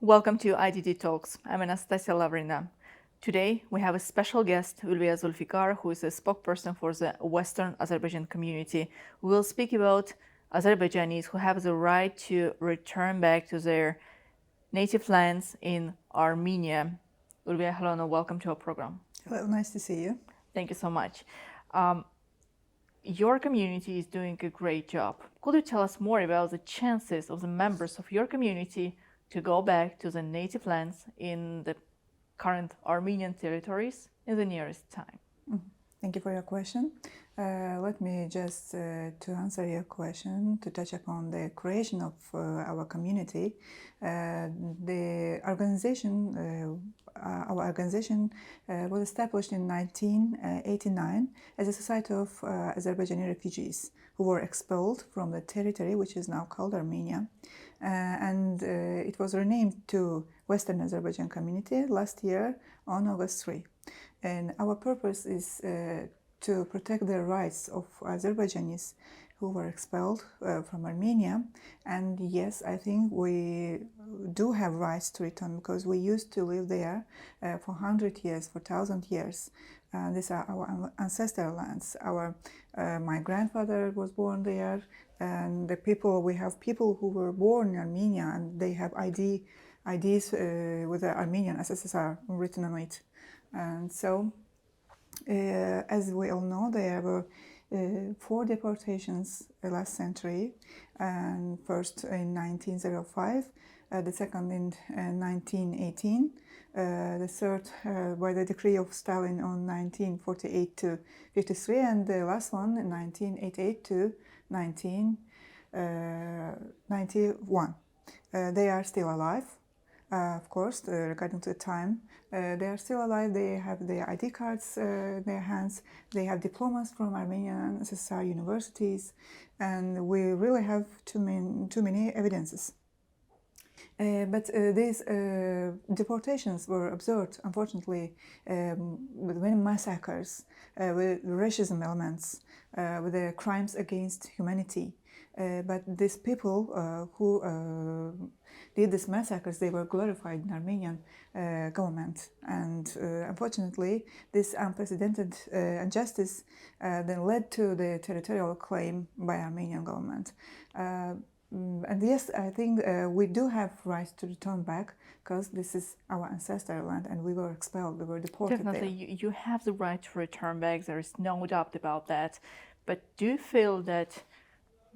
Welcome to IDD Talks. I'm Anastasia Lavrina. Today we have a special guest, Ulviyya Zulfikar, who is a spokesperson for the Western Azerbaijan Community. We will speak about Azerbaijanis who have the right to return back to their native lands in Armenia. Ulviyya, hello and welcome to our program. Hello, nice to see you. Thank you so much. Your community is doing a great job. Could you tell us more about the chances of the members of your community to go back to the native lands in the current Armenian territories in the nearest time? Thank you for your question. Let me just, to answer your question, to touch upon the creation of our community. The organization, our organization was established in 1989 as a society of Azerbaijani refugees who were expelled from the territory which is now called Armenia. And it was renamed to Western Azerbaijan Community last year on August 3. And our purpose is to protect the rights of Azerbaijanis who were expelled from Armenia. And yes, I think we do have rights to return because we used to live there for 100 years, for 1,000 years. These are our ancestral lands. My grandfather was born there, and we have people who were born in Armenia, and they have IDs with the Armenian SSSR written on it. And so, as we all know, there were 4 deportations last century, and first in 1905, the second in 1918, the third by the decree of Stalin on 1948 to 53, and the last one in 1988 to 1991. They are still alive. Of course, regarding to the time, they are still alive. They have their ID cards in their hands. They have diplomas from Armenian and SSR universities, and we really have too many evidences. But these deportations were observed, unfortunately, with many massacres, with racism elements, with the crimes against humanity. But these people who did these massacres, they were glorified in Armenian government. And unfortunately, this unprecedented injustice then led to the territorial claim by Armenian government. And yes, I think we do have rights to return back because this is our ancestral land and we were expelled, we were deported. Definitely, there. you have the right to return back. There is no doubt about that. But do you feel that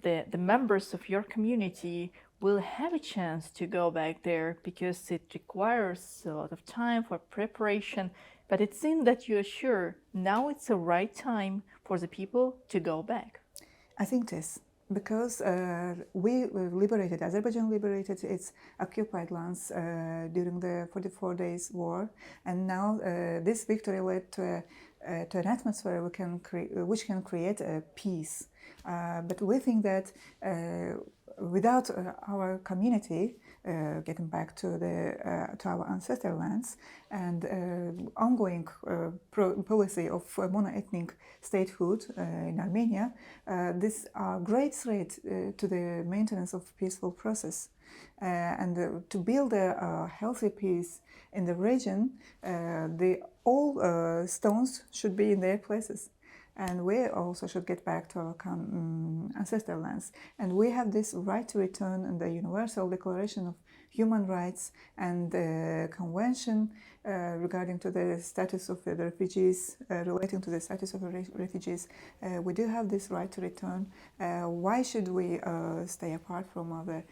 the members of your community will have a chance to go back there because it requires a lot of time for preparation? But it seems that you are sure now it's the right time for the people to go back. I think it is. Because Azerbaijan liberated its occupied lands during the 44 days war, and now this victory led to an atmosphere which can create a peace. But we think that without our community getting back to our ancestral lands and ongoing policy of mono-ethnic statehood in Armenia, these are great threat to the maintenance of peaceful process. And to build a healthy peace in the region, all stones should be in their places. And we also should get back to our ancestral lands. And we have this right to return in the Universal Declaration of Human Rights and the Convention regarding to the status of the refugees, relating to the status of refugees. We do have this right to return. Why should we stay apart from our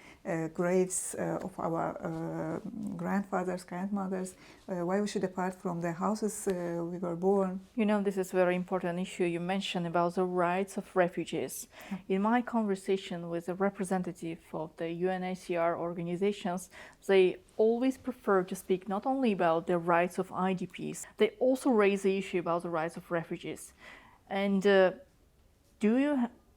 graves of our grandfathers, grandmothers? Why we should depart from the houses we were born? You know, this is a very important issue you mentioned about the rights of refugees. In my conversation with a representative of the UNHCR organizations, they always prefer to speak not only about the rights of IDPs, they also raise the issue about the rights of refugees. And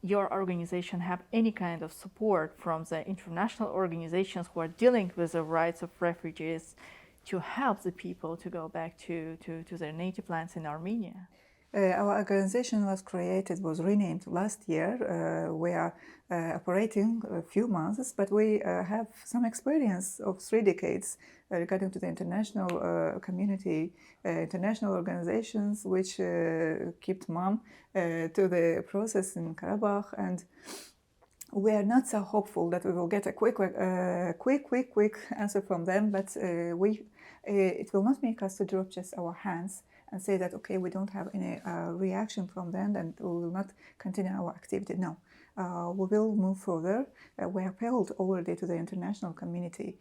your organization have any kind of support from the international organizations who are dealing with the rights of refugees to help the people to go back to their native lands in Armenia? Our organization was renamed last year. We are operating a few months, but we have some experience of 3 decades regarding to the international community, international organizations which kept mum to the process in Karabakh, and we are not so hopeful that we will get a quick answer from them, but it will not make us to drop just our hands and say that, okay, we don't have any reaction from them and we will not continue our activity. No, we will move further. We appealed already to the international community.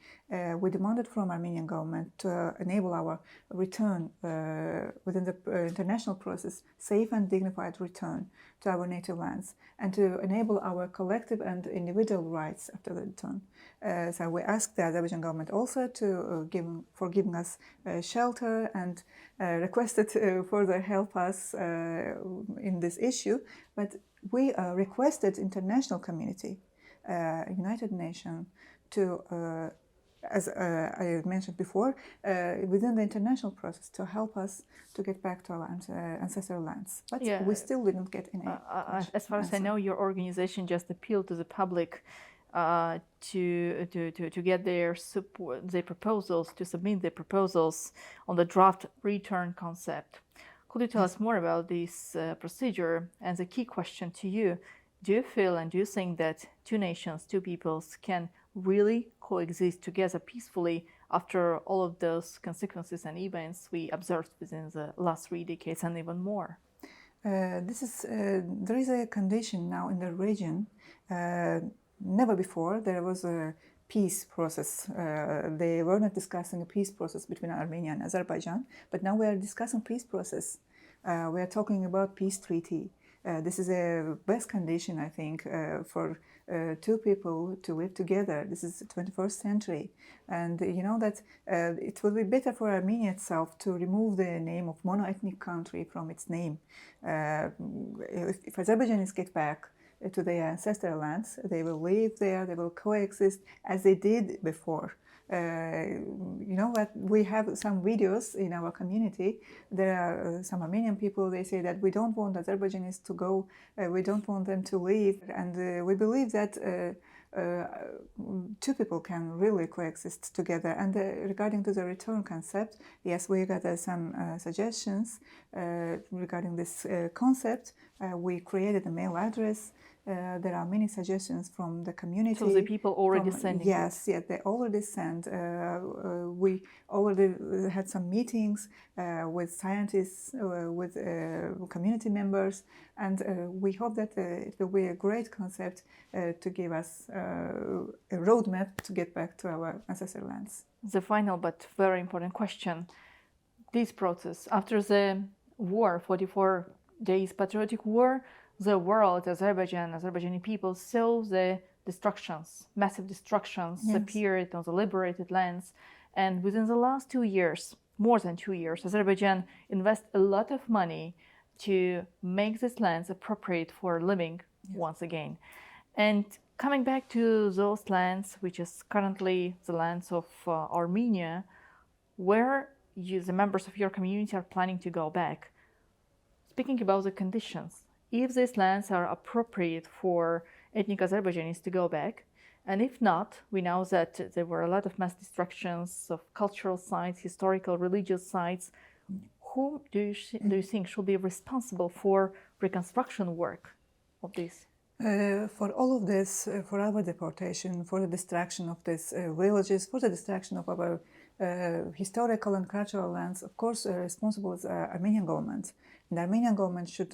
We demanded from Armenian government to enable our return within the international process, safe and dignified return to our native lands, and to enable our collective and individual rights after the return. So we asked the Azerbaijan government also to giving us shelter, and requested to further help us in this issue. But we requested international community, United Nations, to, as I mentioned before, within the international process, to help us to get back to our ancestral lands. But we still didn't get any as far as I know, your organization just appealed to the public to get their support, their proposals, to submit their proposals on the draft return concept. Could you tell us more about this procedure? And the key question to you, do you feel and do you think that 2 nations, 2 peoples can really coexist together peacefully after all of those consequences and events we observed within the last 3 decades and even more? There is a condition now in the region. Never before there was a peace process. They were not discussing a peace process between Armenia and Azerbaijan, but now we are discussing peace process. We are talking about peace treaty. This is a best condition, I think, for 2 people to live together. This is the 21st century. And you know that it will be better for Armenia itself to remove the name of mono-ethnic country from its name. If Azerbaijanis get back to their ancestral lands, they will live there, they will coexist as they did before. You know what, we have some videos in our community. There are some Armenian people, they say that we don't want Azerbaijanis to go, we don't want them to leave, and we believe that 2 people can really coexist together. And regarding to the return concept, yes, we got some suggestions regarding this concept. We created a mail address. There are many suggestions from the community. So the people already sent? Yes, they already sent. We already had some meetings with scientists, with community members, and we hope that it will be a great concept to give us a roadmap to get back to our ancestral lands. The final but very important question. This process, after the war, 44 days patriotic war, the world, Azerbaijan, Azerbaijani people saw the destructions, massive destructions appeared on the liberated lands. And within the last 2 years, more than 2 years, Azerbaijan invested a lot of money to make these lands appropriate for living once again. And coming back to those lands, which is currently the lands of Armenia, where you, the members of your community, are planning to go back. Speaking about the conditions, if these lands are appropriate for ethnic Azerbaijanis to go back, and if not, we know that there were a lot of mass destructions of cultural sites, historical, religious sites. Who do you think should be responsible for reconstruction work of this? For all of this, for our deportation, for the destruction of these villages, for the destruction of our historical and cultural lands, of course, responsible is Armenian government. And the Armenian government should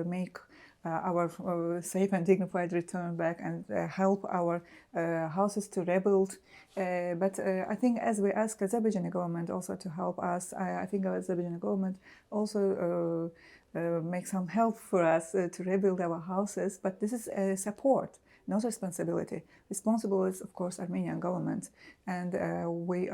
make our safe and dignified return back and help our houses to rebuild. But I think as we ask Azerbaijani government also to help us, I think our Azerbaijani government also make some help for us to rebuild our houses. But this is a support, not responsibility. Responsible is, of course, Armenian government. And we,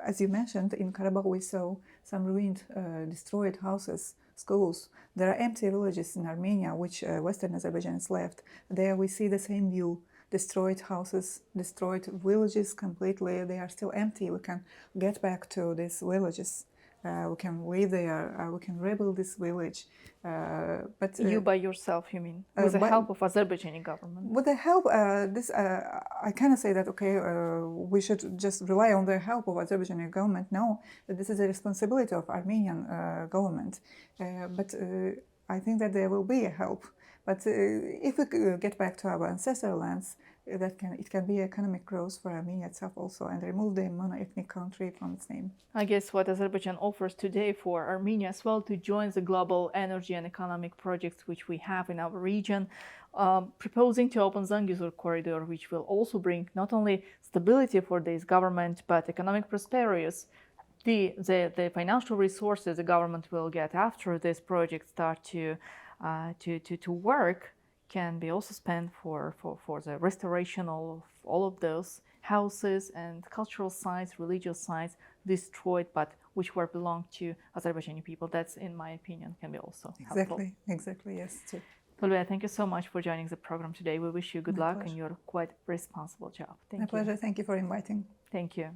as you mentioned, in Karabakh we saw some ruined, destroyed houses, schools. There are empty villages in Armenia, which Western Azerbaijanis left. There we see the same view. Destroyed houses, destroyed villages completely. They are still empty. We can get back to these villages. we can live there, we can rebuild this village. But You by yourself, you mean? With the help of Azerbaijani government? with the help, I cannot say that, okay, we should just rely on the help of Azerbaijani government. No, this is a responsibility of Armenian government. But I think that there will be a help. But if we get back to our ancestral lands, it can be economic growth for Armenia itself also, and remove the mono-ethnic country from its name. I guess what Azerbaijan offers today for Armenia as well to join the global energy and economic projects which we have in our region, proposing to open Zangezur corridor, which will also bring not only stability for this government but economic prosperity. The financial resources the government will get after this project start to work can be also spent for the restoration of all of those houses and cultural sites, religious sites destroyed, but which were belonged to Azerbaijani people. That's, in my opinion, can be also helpful. Exactly, yes. Too. Ulviyya, thank you so much for joining the program today. We wish you good luck in your quite responsible job. Thank you. My pleasure. Thank you for inviting. Thank you.